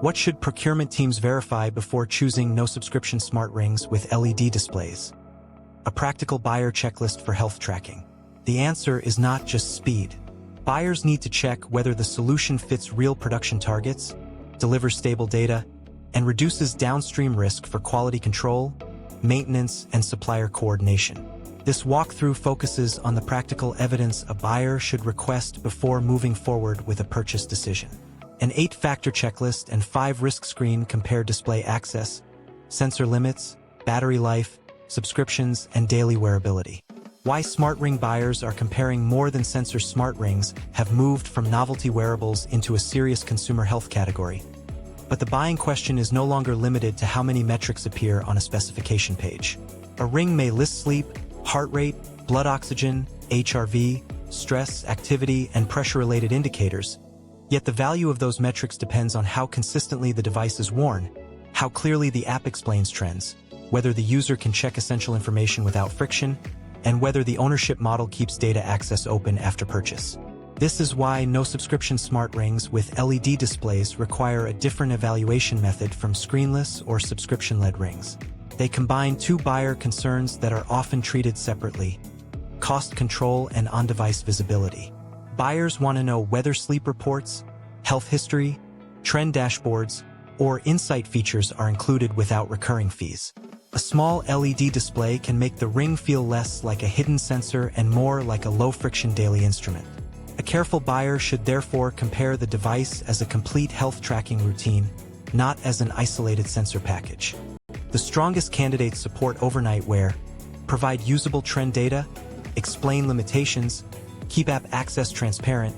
What should procurement teams verify before choosing no-subscription smart rings with LED displays? A practical buyer checklist for health tracking. The answer is not just speed. Buyers need to check whether the solution fits real production targets, delivers stable data, and reduces downstream risk for quality control, maintenance, and supplier coordination. This walkthrough focuses on the practical evidence a buyer should request before moving forward with a purchase decision. An 8-factor checklist and 5 risk screen compare display access, sensor limits, battery life, subscriptions, and daily wearability. Why smart ring buyers are comparing more than sensor smart rings have moved from novelty wearables into a serious consumer health category. But the buying question is no longer limited to how many metrics appear on a specification page. A ring may list sleep, heart rate, blood oxygen, HRV, stress, activity, and pressure-related indicators. Yet the value of those metrics depends on how consistently the device is worn, how clearly the app explains trends, whether the user can check essential information without friction, and whether the ownership model keeps data access open after purchase. This is why no-subscription smart rings with LED displays require a different evaluation method from screenless or subscription-led rings. They combine two buyer concerns that are often treated separately: cost control and on-device visibility. Buyers want to know whether sleep reports, health history, trend dashboards, or insight features are included without recurring fees. A small LED display can make the ring feel less like a hidden sensor and more like a low-friction daily instrument. A careful buyer should therefore compare the device as a complete health tracking routine, not as an isolated sensor package. The strongest candidates support overnight wear, provide usable trend data, explain limitations, keep app access transparent,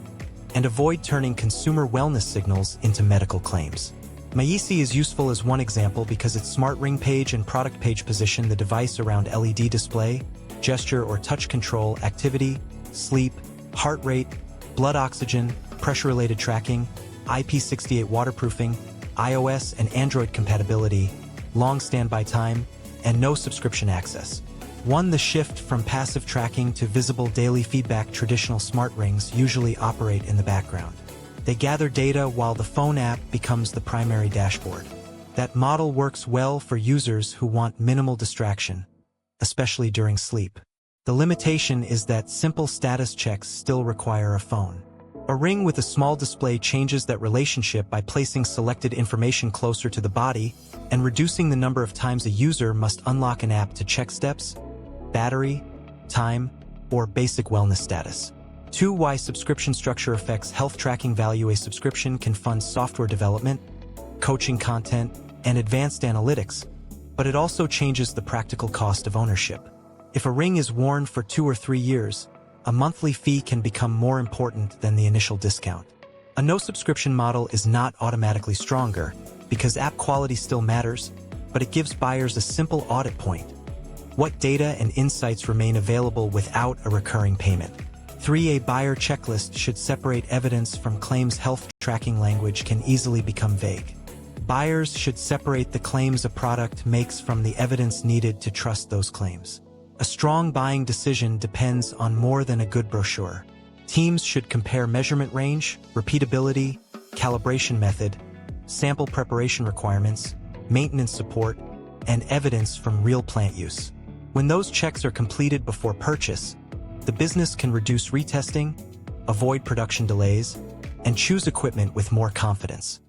and avoid turning consumer wellness signals into medical claims. Maisi is useful as one example because its smart ring page and product page position the device around LED display, gesture or touch control, activity, sleep, heart rate, blood oxygen, pressure-related tracking, IP68 waterproofing, iOS and Android compatibility, long standby time, and no subscription access. The shift from passive tracking to visible daily feedback. Traditional smart rings usually operate in the background. They gather data while the phone app becomes the primary dashboard. That model works well for users who want minimal distraction, especially during sleep. The limitation is that simple status checks still require a phone. A ring with a small display changes that relationship by placing selected information closer to the body and reducing the number of times a user must unlock an app to check steps, battery, time, or basic wellness status. Why subscription structure affects health tracking value. A subscription can fund software development, coaching content, and advanced analytics, but it also changes the practical cost of ownership. If a ring is worn for 2 or 3 years, a monthly fee can become more important than the initial discount. A no-subscription model is not automatically stronger because app quality still matters, but it gives buyers a simple audit point. What data and insights remain available without a recurring payment? A buyer checklist should separate evidence from claims. Health tracking language can easily become vague. Buyers should separate the claims a product makes from the evidence needed to trust those claims. A strong buying decision depends on more than a good brochure. Teams should compare measurement range, repeatability, calibration method, sample preparation requirements, maintenance support, and evidence from real plant use. When those checks are completed before purchase, the business can reduce retesting, avoid production delays, and choose equipment with more confidence.